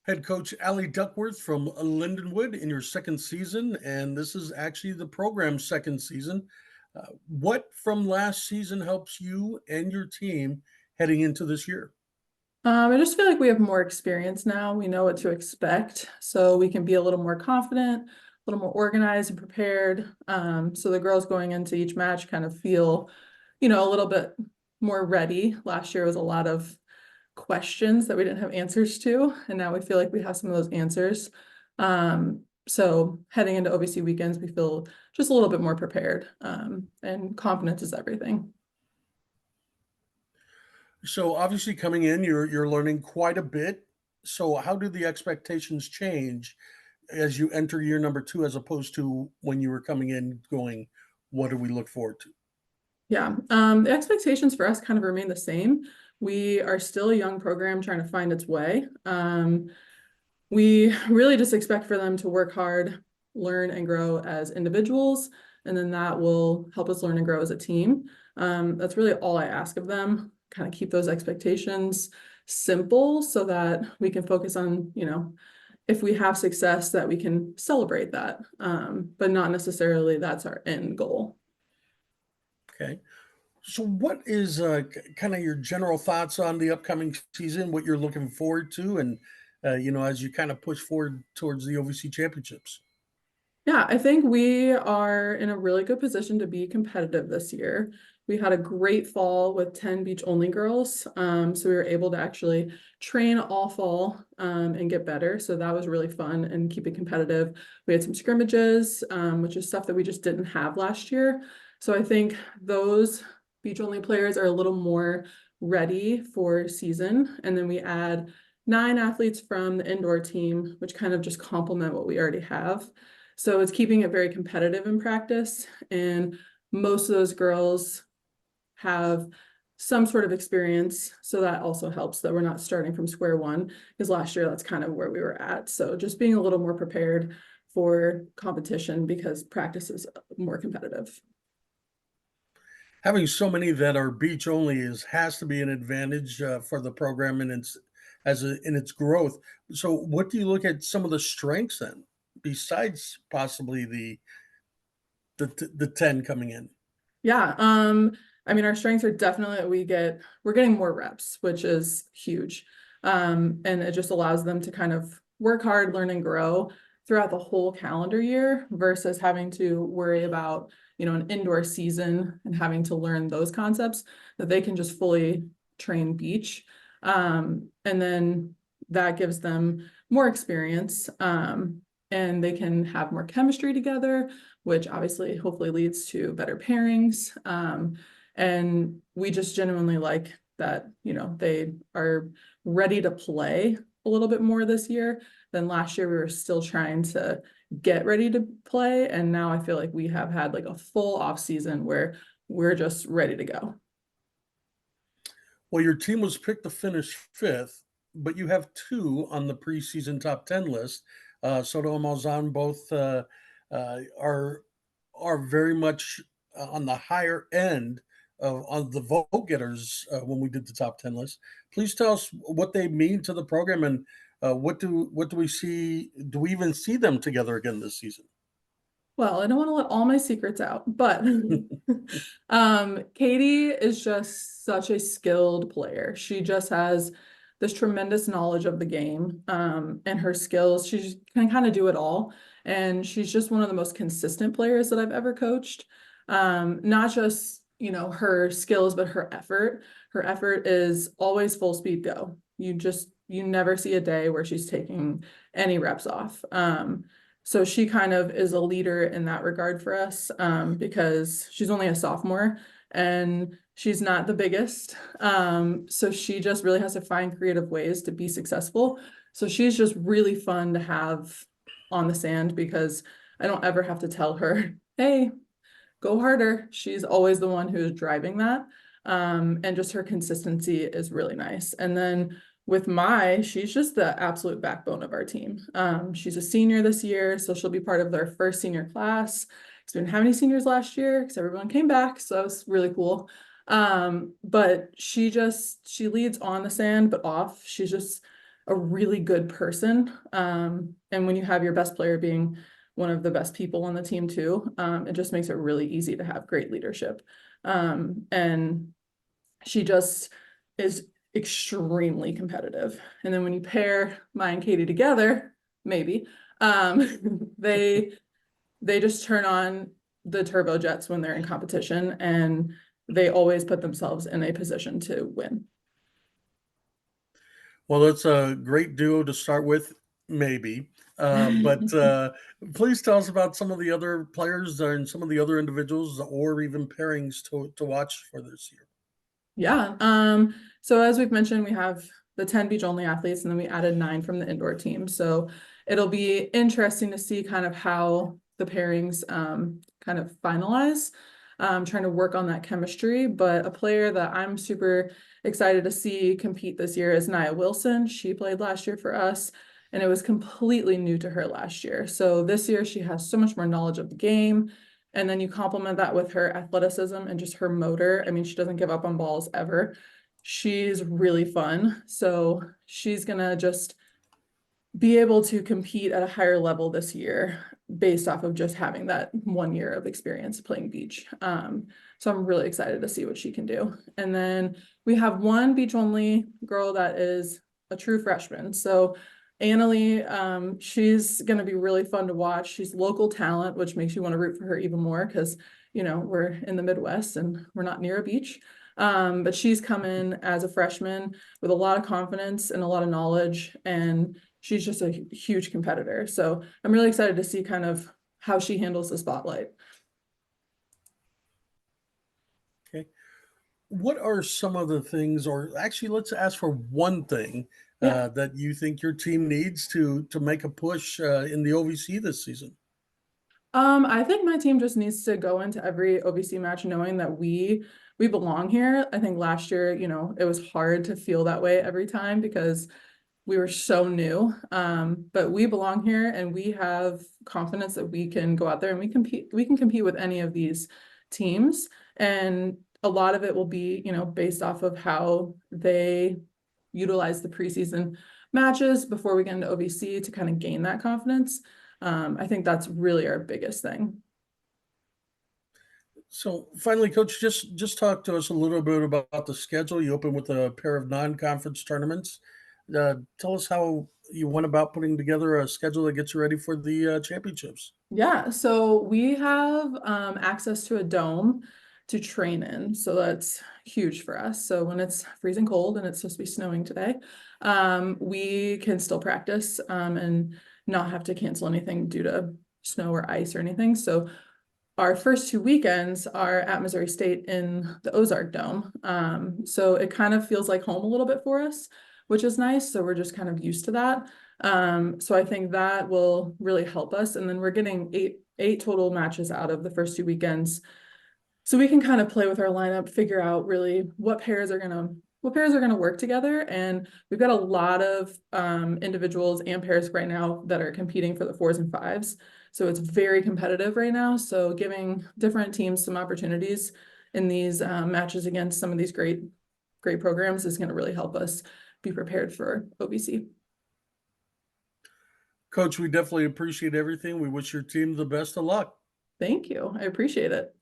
Head coach Alli Duckworth from Lindenwood in your second season, and this is actually the program's second season. What from last season helps you and your team heading into this year? I just feel like we have more experience now. We know what to expect, so we can be a little more confident, a little more organized and prepared. So the girls going into each match kind of feel, a little bit more ready. Last year was a lot of questions that we didn't have answers to, and now we feel like we have some of those answers. So heading into OVC weekends, we feel just a little bit more prepared, and confidence is everything. So obviously coming in, you're learning quite a bit. So how do the expectations change as you enter year number two, as opposed to when you were coming in going, what do we look forward to? Yeah, the expectations for us kind of remain the same. We are still a young program trying to find its way. We really just expect for them to work hard, learn and grow as individuals, and then that will help us learn and grow as a team. That's really all I ask of them, kind of keep those expectations simple so that we can focus on, if we have success, that we can celebrate that, but not necessarily that's our end goal. Okay. So, what is kind of your general thoughts on the upcoming season? What you're looking forward to, and as you kind of push forward towards the OVC championships. Yeah, I think we are in a really good position to be competitive this year. We had a great fall with 10 beach only girls. So we were able to actually train all fall and get better. So that was really fun and keep it competitive. We had some scrimmages, which is stuff that we just didn't have last year. So I think those beach only players are a little more ready for season. And then we add 9 athletes from the indoor team, which kind of just complement what we already have. So it's keeping it very competitive in practice. And most of those girls have some sort of experience. So that also helps that we're not starting from square one, because last year that's kind of where we were at. So just being a little more prepared for competition because practice is more competitive. Having so many that are beach only is has to be an advantage for the program and in its growth. So, what do you look at some of the strengths then, besides possibly the 10 coming in? Yeah. I mean, our strengths are definitely that we're getting more reps, which is huge. And it just allows them to kind of work hard, learn and grow throughout the whole calendar year versus having to worry about, an indoor season and having to learn those concepts that they can just fully train beach. And then that gives them more experience. And they can have more chemistry together, which obviously hopefully leads to better pairings. And we just genuinely like that, they are ready to play a little bit more this year than last year. We were still trying to get ready to play. And now I feel like we have had like a full off season where we're just ready to go. Well, your team was picked to finish fifth, but you have two on the preseason top 10 list. Soto and Malzahn both are very much on the higher end of the vote getters when we did the top 10 list. Please tell us what they mean to the program, and what do we see? Do we even see them together again this season? Well, I don't want to let all my secrets out, but Katie is just such a skilled player. She just has this tremendous knowledge of the game, and her skills. She can kind of do it all. And she's just one of the most consistent players that I've ever coached. Not just, her skills, but her effort. Her effort is always full speed go. You never see a day where she's taking any reps off. So she kind of is a leader in that regard for us, because she's only a sophomore and she's not the biggest. So she just really has to find creative ways to be successful. So she's just really fun to have on the sand because I don't ever have to tell her, hey, go harder. She's always the one who's driving that. And just her consistency is really nice. And then with she's just the absolute backbone of our team. She's a senior this year, so she'll be part of their first senior class. Because we didn't have any seniors last year because everyone came back, so it's really cool. But she leads on the sand, but off. She's just a really good person. And when you have your best player being one of the best people on the team too, it just makes it really easy to have great leadership. And she just is extremely competitive. And then when you pair Maya and Katie together, maybe, they just turn on the turbojets when they're in competition, and they always put themselves in a position to win. Well, it's a great duo to start with, maybe. But please tell us about some of the other players and some of the other individuals or even pairings to watch for this year. Yeah. So as we've mentioned, we have the 10 beach only athletes, and then we added 9 from the indoor team. So it'll be interesting to see kind of how the pairings kind of finalize. Trying to work on that chemistry, but a player that I'm super excited to see compete this year is Nia Wilson. She played last year for us, and it was completely new to her last year. So this year she has so much more knowledge of the game. And then you complement that with her athleticism and just her motor. I mean, she doesn't give up on balls ever. She's really fun. So she's gonna just be able to compete at a higher level this year based off of just having that 1 year of experience playing beach. So I'm really excited to see what she can do. And then we have one beach only girl that is a true freshman. So Annalie, she's going to be really fun to watch. She's local talent, which makes you want to root for her even more because, you know, we're in the Midwest and we're not near a beach. But she's come in as a freshman with a lot of confidence and a lot of knowledge, and she's just a huge competitor. So I'm really excited to see kind of how she handles the spotlight. Okay. What are some of the things, or actually, let's ask for one thing Yeah. that you think your team needs to make a push in the OVC this season? I think my team just needs to go into every OVC match knowing that we belong here. I think last year, you know, it was hard to feel that way every time because we were so new. But we belong here, and we have confidence that we can go out there and we can compete with any of these teams. And a lot of it will be, you know, based off of how they utilize the preseason matches before we get into OVC to kind of gain that confidence. I think that's really our biggest thing. So finally, coach, just talk to us a little bit about the schedule. You open with a pair of non-conference tournaments. Tell us how you went about putting together a schedule that gets you ready for the championships. Yeah, so we have access to a dome to train in. So that's huge for us. So when it's freezing cold and it's supposed to be snowing today, we can still practice and not have to cancel anything due to snow or ice or anything. So our first 2 weekends are at Missouri State in the Ozark Dome. So it kind of feels like home a little bit for us, which is nice. So we're just kind of used to that. So I think that will really help us. And then we're getting eight total matches out of the first 2 weekends. So we can kind of play with our lineup, figure out really what pairs are gonna work together. And we've got a lot of individuals and pairs right now that are competing for the 4s and 5s. So it's very competitive right now. So giving different teams some opportunities in these matches against some of these great programs is going to really help us be prepared for OVC. Coach, we definitely appreciate everything. We wish your team the best of luck. Thank you. I appreciate it.